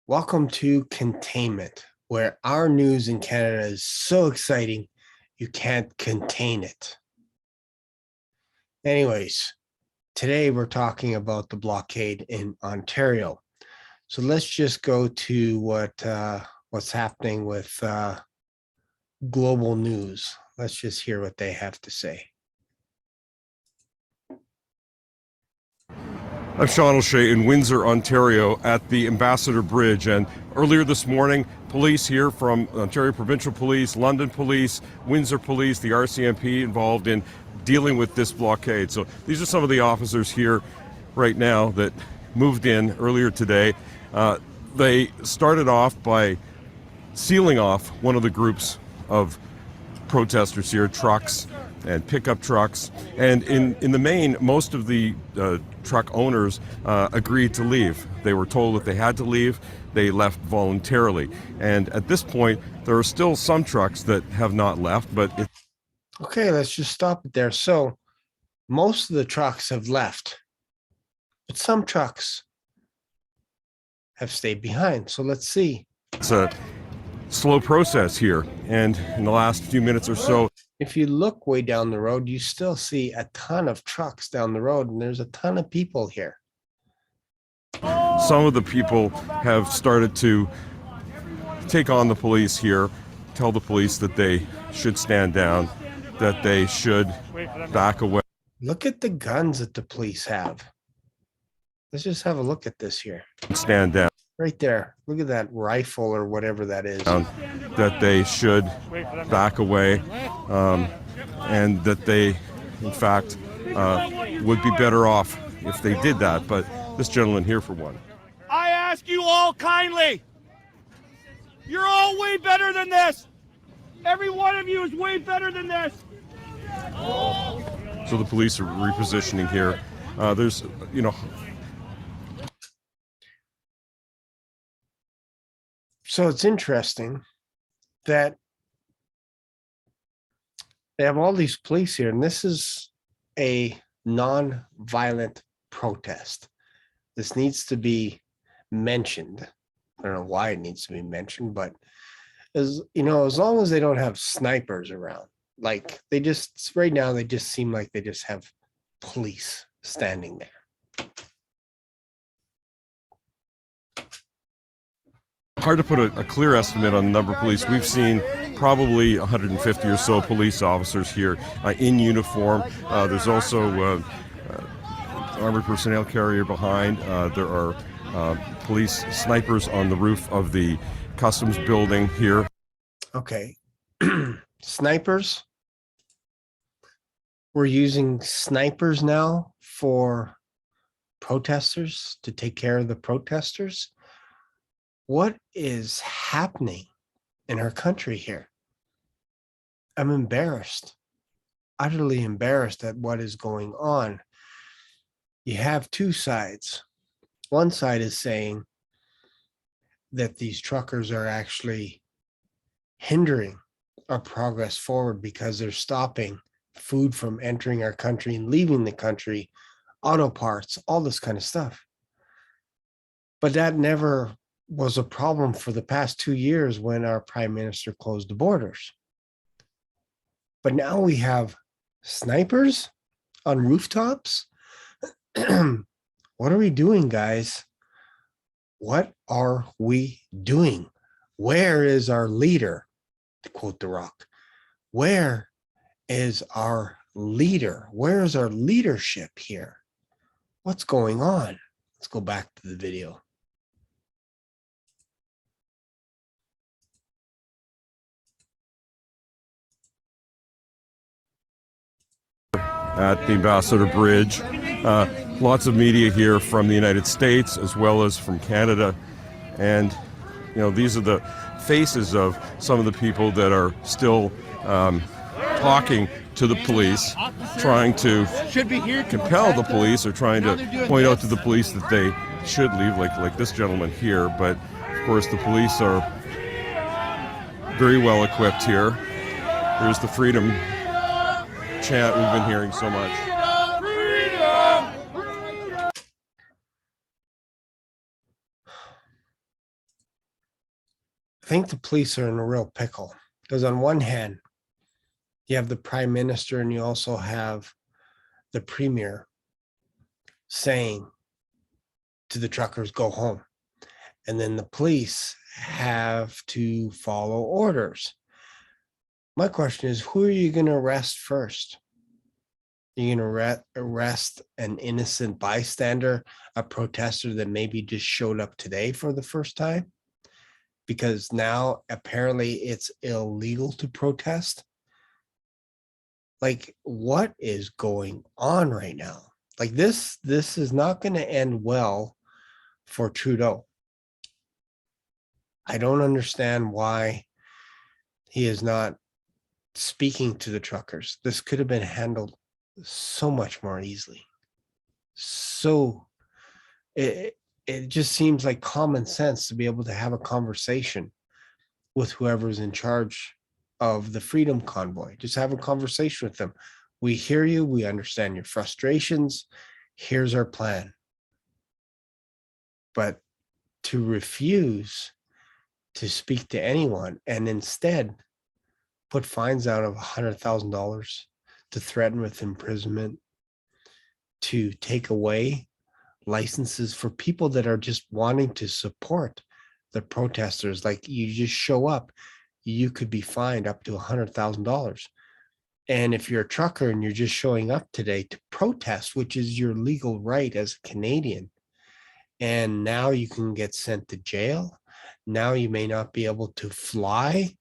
Welcome to Cantainment, where our news in Canada is so exciting you can't contain it. Anyways, today we're talking about the blockade in Ontario. So let's just go to what's happening with global news. Let's just hear what they have to say. I'm Sean O'Shea in Windsor, Ontario at the Ambassador Bridge, and earlier this morning police here from Ontario Provincial Police, London Police, Windsor Police, the RCMP involved in dealing with this blockade. So these are some of the officers here right now that moved in earlier today. They started off by sealing off one of the groups of protesters here, trucks and pickup trucks, and in the main, most of the truck owners agreed to leave. They were told that they had to leave. They left voluntarily, and at this point there are still some trucks that have not left, but Okay, let's just stop it there. So most of the trucks have left, but some trucks have stayed behind. So let's see. it's a slow process here, and in the last few minutes or so, If you look way down the road, you still see a ton of trucks down the road, and there's a ton of people here. some of the people have started to take on the police here, tell the police that they should stand down, that they should back away. Look at the guns that the police have. Let's just have a look at this here. Stand down. Right there. Look at that rifle or whatever that is. That they should back away, and that they, in fact, would be better off if they did that. But this gentleman here, for one. I ask you all kindly, you're all way better than this. Every one of you is way better than this. So the police are repositioning here. There's, So it's interesting that they have all these police here, and this is a non-violent protest. This needs to be mentioned. I don't know why it needs to be mentioned, but as long as they don't have snipers around, like right now, they just seem like they just have police standing there. Hard to put a clear estimate on the number of police. We've seen probably 150 or so police officers here in uniform. There's also armored personnel carrier behind. There are police snipers on the roof of the customs building here. Okay. Snipers. We're using snipers now for protesters to take care of the protesters. What is happening in our country here? I'm embarrassed, utterly embarrassed at what is going on. You have two sides. One side is saying that these truckers are actually hindering our progress forward because they're stopping food from entering our country and leaving the country, auto parts, all this kind of stuff. But that never was a problem for the past 2 years when our prime minister closed the borders. But now we have snipers on rooftops. What are we doing, guys? What are we doing? Where is our leader? To quote The Rock, where is our leader? Where is our leadership here? What's going on? Let's go back to the video. At the Ambassador Bridge. Lots of media here from the United States as well as from Canada. And, these are the faces of some of the people that are still talking to the police, trying to compel the police or trying to point out to the police that they should leave, like this gentleman here. But, of course, the police are very well equipped here. There's the freedom chant we've been hearing so much. I think the police are in a real pickle because on one hand, you have the prime minister and you also have the premier saying to the truckers, go home. And then the police have to follow orders. My question is, who are you going to arrest first? You're going to arrest an innocent bystander, a protester that maybe just showed up today for the first time? Because now apparently it's illegal to protest. Like, what is going on right now? Like this is not going to end well for Trudeau. I don't understand why he is not speaking to the truckers. This could have been handled so much more easily. So it just seems like common sense to be able to have a conversation with whoever's in charge of the Freedom Convoy. Just have a conversation with them. We hear you. We understand your frustrations. Here's our plan. But to refuse to speak to anyone and instead put fines out of $100,000, to threaten with imprisonment, to take away licenses for people that are just wanting to support the protesters. Like, you just show up, you could be fined up to $100,000. And if you're a trucker and you're just showing up today to protest, which is your legal right as a Canadian, and now you can get sent to jail. Now you may not be able to fly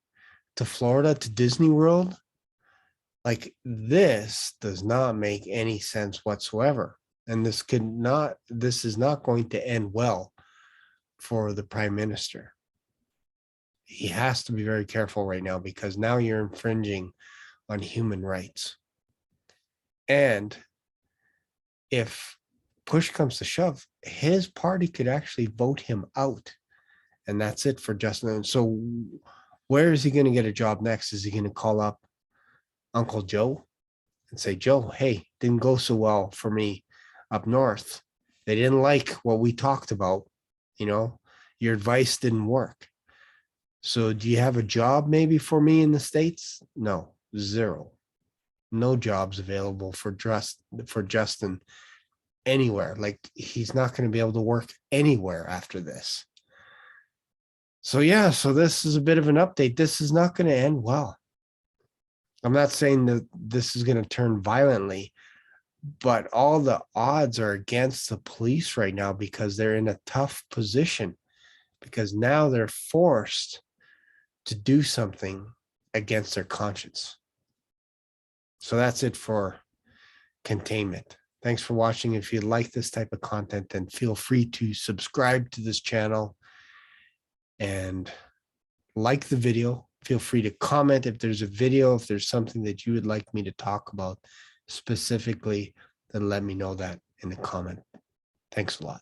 to Florida, to Disney World. Like, this does not make any sense whatsoever. And this is not going to end well for the prime minister. He has to be very careful right now, because now you're infringing on human rights. And if push comes to shove, his party could actually vote him out. And that's it for Justin. So where is he going to get a job next? Is he going to call up Uncle Joe and say, Joe, hey, didn't go so well for me up north. They didn't like what we talked about. You know, your advice didn't work. So do you have a job maybe for me in the States? No, zero. No jobs available for Justin anywhere. Like, he's not going to be able to work anywhere after this. So yeah, so this is a bit of an update. This is not going to end well. I'm not saying that this is going to turn violently, but all the odds are against the police right now, because they're in a tough position, because now they're forced to do something against their conscience. So that's it for Cantainment. Thanks for watching. If you like this type of content, then feel free to subscribe to this channel and like the video. Feel free to comment if there's a video, if there's something that you would like me to talk about specifically, then let me know that in the comment. Thanks a lot.